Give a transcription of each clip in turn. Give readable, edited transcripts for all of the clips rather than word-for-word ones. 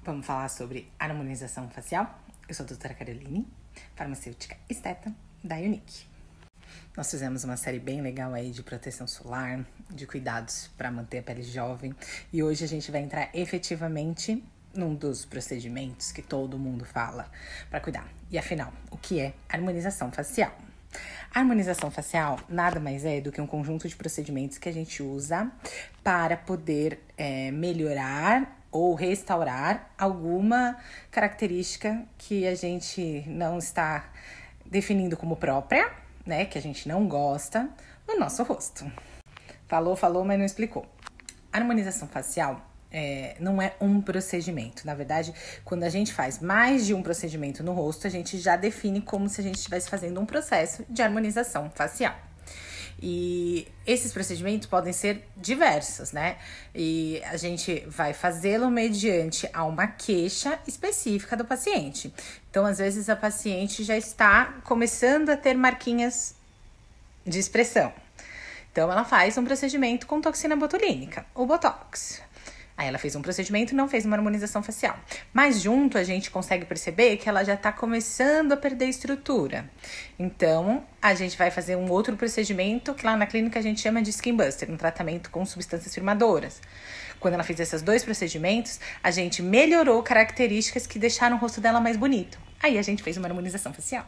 Vamos falar sobre harmonização facial. Eu sou a doutora Caroline, farmacêutica esteta da Unique. Nós fizemos uma série bem legal aí de proteção solar, de cuidados para manter a pele jovem. E hoje a gente vai entrar efetivamente num dos procedimentos que todo mundo fala para cuidar. E afinal, o que é harmonização facial? A harmonização facial nada mais é do que um conjunto de procedimentos que a gente usa para poder melhorar ou restaurar alguma característica que a gente não está definindo como própria, né, que a gente não gosta no nosso rosto. Falou, mas não explicou. A harmonização facial não é um procedimento. Na verdade, quando a gente faz mais de um procedimento no rosto, a gente já define como se a gente estivesse fazendo um processo de harmonização facial. E esses procedimentos podem ser diversos, né? E a gente vai fazê-lo mediante a uma queixa específica do paciente. Então, às vezes, a paciente já está começando a ter marquinhas de expressão. Então, ela faz um procedimento com toxina botulínica, o Botox. Aí ela fez um procedimento e não fez uma harmonização facial. Mas junto a gente consegue perceber que ela já está começando a perder estrutura. Então, a gente vai fazer um outro procedimento que lá na clínica a gente chama de Skin Buster, um tratamento com substâncias firmadoras. Quando ela fez esses dois procedimentos, a gente melhorou características que deixaram o rosto dela mais bonito. Aí a gente fez uma harmonização facial.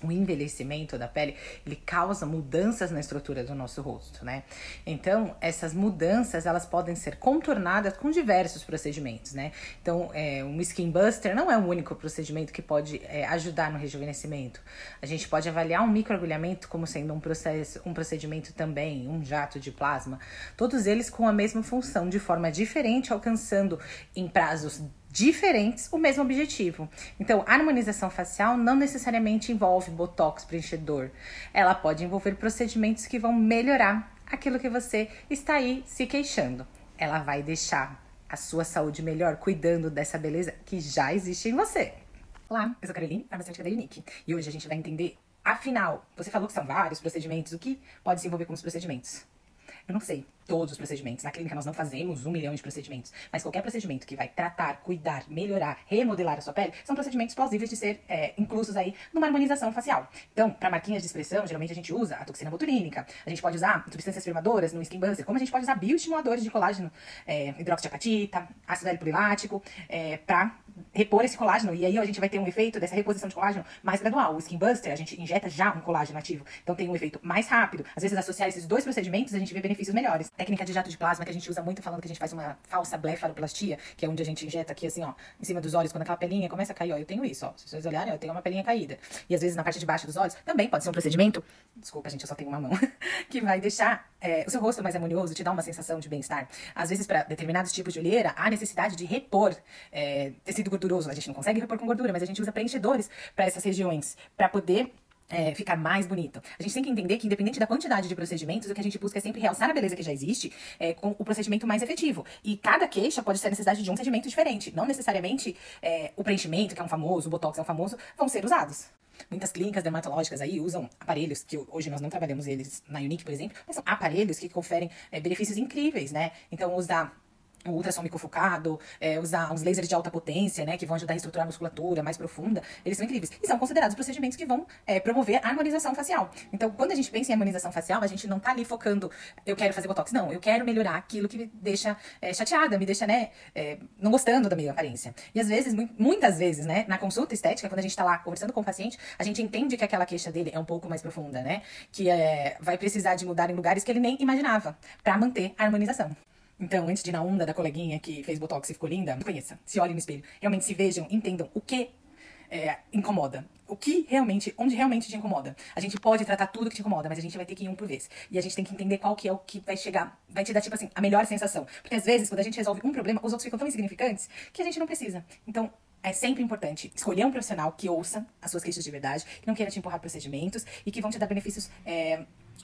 O envelhecimento da pele, ele causa mudanças na estrutura do nosso rosto, né? Então, essas mudanças, elas podem ser contornadas com diversos procedimentos, né? Então, um Skin Buster não é o único procedimento que pode ajudar no rejuvenescimento. A gente pode avaliar um microagulhamento como sendo um procedimento também, um jato de plasma. Todos eles com a mesma função, de forma diferente, alcançando em prazos diferentes o mesmo objetivo. Então, a harmonização facial não necessariamente envolve botox preenchedor. Ela pode envolver procedimentos que vão melhorar aquilo que você está aí se queixando. Ela vai deixar a sua saúde melhor cuidando dessa beleza que já existe em você. Olá, eu sou a Caroline, farmacêutica da Unique. E hoje a gente vai entender, afinal, você falou que são vários procedimentos, o que pode se envolver com os procedimentos? Eu não sei todos os procedimentos. Na clínica nós não fazemos 1 milhão de procedimentos. Mas qualquer procedimento que vai tratar, cuidar, melhorar, remodelar a sua pele, são procedimentos plausíveis de ser inclusos aí numa harmonização facial. Então, para marquinhas de expressão, geralmente a gente usa a toxina botulínica. A gente pode usar substâncias firmadoras no Skin Buster, como a gente pode usar bioestimuladores de colágeno, hidróxido de apatita, ácido L-polilático, para repor esse colágeno. E aí a gente vai ter um efeito dessa reposição de colágeno mais gradual. O Skin Buster, a gente injeta já um colágeno ativo. Então tem um efeito mais rápido. Às vezes, associar esses dois procedimentos, a gente vê benefícios melhores. Técnica de jato de plasma, que a gente usa muito falando que a gente faz uma falsa blefaroplastia, que é onde a gente injeta aqui assim, ó, em cima dos olhos, quando aquela pelinha começa a cair, ó. Eu tenho isso, ó. Se vocês olharem, eu tenho uma pelinha caída. E às vezes na parte de baixo dos olhos, também pode ser um procedimento, desculpa, gente, eu só tenho uma mão, que vai deixar o seu rosto mais harmonioso, te dar uma sensação de bem-estar. Às vezes, para determinados tipos de olheira, há necessidade de repor tecido gorduroso. A gente não consegue repor com gordura, mas a gente usa preenchedores para essas regiões, para poder ficar mais bonito. A gente tem que entender que, independente da quantidade de procedimentos, o que a gente busca é sempre realçar a beleza que já existe com o procedimento mais efetivo. E cada queixa pode ser a necessidade de um segmento diferente. Não necessariamente o preenchimento, que é um famoso, o botox é um famoso, vão ser usados. Muitas clínicas dermatológicas aí usam aparelhos, que hoje nós não trabalhamos eles na Unique, por exemplo, mas são aparelhos que conferem benefícios incríveis, né? Então, usar o ultrassom microfocado, usar os lasers de alta potência, né, que vão ajudar a reestruturar a musculatura mais profunda, eles são incríveis. E são considerados procedimentos que vão promover a harmonização facial. Então, quando a gente pensa em harmonização facial, a gente não tá ali focando, eu quero fazer botox. Não, eu quero melhorar aquilo que me deixa chateada, me deixa, né, não gostando da minha aparência. E às vezes, muitas vezes, né, na consulta estética, quando a gente tá lá conversando com o paciente, a gente entende que aquela queixa dele é um pouco mais profunda, né, que vai precisar de mudar em lugares que ele nem imaginava, pra manter a harmonização. Então, antes de ir na onda da coleguinha que fez botox e ficou linda, conheça, se olhem no espelho, realmente se vejam, entendam o que incomoda. Onde realmente te incomoda. A gente pode tratar tudo que te incomoda, mas a gente vai ter que ir um por vez. E a gente tem que entender qual que é o que vai chegar, vai te dar, tipo assim, a melhor sensação. Porque às vezes, quando a gente resolve um problema, os outros ficam tão insignificantes que a gente não precisa. Então, é sempre importante escolher um profissional que ouça as suas queixas de verdade, que não queira te empurrar procedimentos e que vão te dar benefícios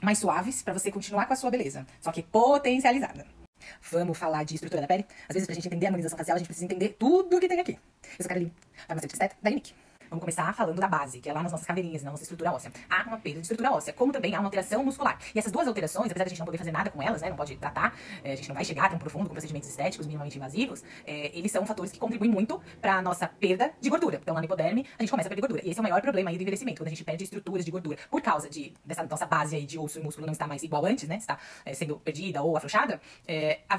mais suaves pra você continuar com a sua beleza, só que potencializada. Vamos falar de estrutura da pele? Às vezes, pra gente entender a harmonização facial, a gente precisa entender tudo que tem aqui. Eu sou a Caroline, farmacêutica esteta da Unique. Vamos começar falando da base, que é lá nas nossas caveirinhas, na nossa estrutura óssea. Há uma perda de estrutura óssea, como também há uma alteração muscular. E essas duas alterações, apesar de a gente não poder fazer nada com elas, né, não pode tratar, a gente não vai chegar tão profundo com procedimentos estéticos minimamente invasivos, eles são fatores que contribuem muito para a nossa perda de gordura. Então, lá no hipoderme, a gente começa a perder gordura. E esse é o maior problema aí do envelhecimento, quando a gente perde estruturas de gordura. Por causa dessa nossa base aí de osso e músculo não estar mais igual antes, né, está sendo perdida ou afrouxada,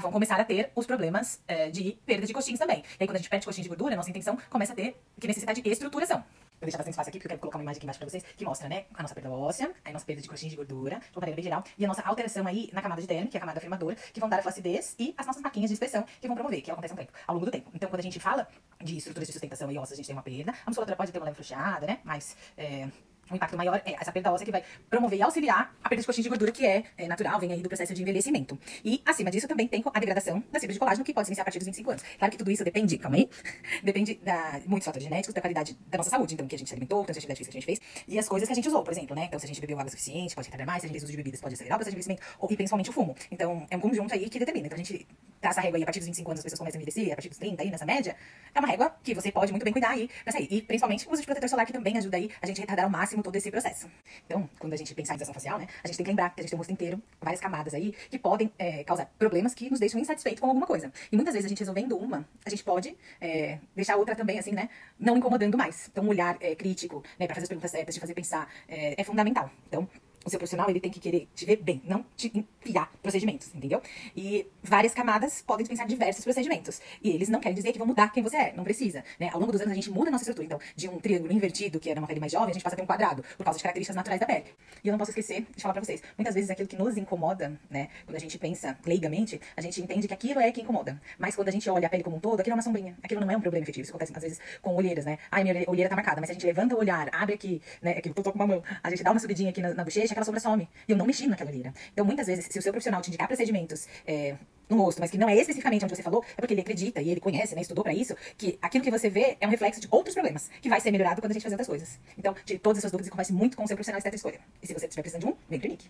vão começar a ter os problemas de perda de coxins também. E aí, quando a gente perde coxins de gordura, a nossa intenção começa a ter que necessitar de estruturação. Vou deixar bastante espaço aqui, porque eu quero colocar uma imagem aqui embaixo pra vocês, que mostra, né, a nossa perda óssea, a nossa perda de coxins de gordura, de uma maneira bem geral, e a nossa alteração aí na camada de derme, que é a camada afirmadora, que vão dar a flacidez, e as nossas marquinhas de expressão, que vão promover, que acontece ao longo do tempo. Então, quando a gente fala de estruturas de sustentação e ósseas, a gente tem uma perda, a musculatura pode ter uma leve frouxada, né, mas o impacto maior é essa perda óssea que vai promover e auxiliar a perda de coxins de gordura, que é natural, vem aí do processo de envelhecimento. E, acima disso, também tem a degradação das fibras de colágeno, que pode se iniciar a partir dos 25 anos. Claro que tudo isso depende, calma aí, depende de muitos fatores genéticos, da qualidade da nossa saúde, então, que a gente se alimentou, tantas atividades físicas que a gente fez, e as coisas que a gente usou, por exemplo, né? Então, se a gente bebeu água suficiente, pode retardar mais, se a gente fez uso de bebidas, pode acelerar o processo de envelhecimento, e principalmente o fumo. Então, é um conjunto aí que determina. Então, a gente traça a régua aí, a partir dos 25 anos as pessoas começam a envelhecer, a partir dos 30 aí, nessa média, é uma régua que você pode muito bem cuidar aí pra sair. E, principalmente, o uso de protetor solar, que também ajuda aí a gente a retardar ao máximo todo esse processo. Então, quando a gente pensa em harmonização facial, né, a gente tem que lembrar que a gente tem um rosto inteiro, várias camadas aí, que podem causar problemas que nos deixam insatisfeitos com alguma coisa. E muitas vezes a gente resolvendo uma, a gente pode deixar a outra também, assim, né, não incomodando mais. Então, um olhar crítico, né, pra fazer as perguntas certas, te fazer pensar, é fundamental. Então, o seu profissional, ele tem que querer te ver bem, não te enfiar procedimentos, entendeu? E várias camadas podem dispensar diversos procedimentos. E eles não querem dizer que vão mudar quem você é, não precisa, né? Ao longo dos anos a gente muda a nossa estrutura. Então, de um triângulo invertido, que era uma pele mais jovem, a gente passa a ter um quadrado, por causa de características naturais da pele. E eu não posso esquecer de falar pra vocês, muitas vezes aquilo que nos incomoda, né, quando a gente pensa leigamente, a gente entende que aquilo é que incomoda. Mas quando a gente olha a pele como um todo, aquilo é uma sombrinha. Aquilo não é um problema efetivo. Isso acontece, às vezes, com olheiras, né? Ai, minha olheira tá marcada, mas se a gente levanta o olhar, abre aqui, né, aqui, eu tô com uma mão, a gente dá uma subidinha aqui na bochecha, aquela sombra some. E eu não mexi naquela olheira. Então, muitas vezes, se o seu profissional te indicar procedimentos no rosto, mas que não é especificamente onde você falou, é porque ele acredita e ele conhece, né, estudou pra isso, que aquilo que você vê é um reflexo de outros problemas, que vai ser melhorado quando a gente fazer outras coisas. Então, tire todas as suas dúvidas e converse muito com o seu profissional de estética escolha. E se você estiver precisando de um, vem pro Nick.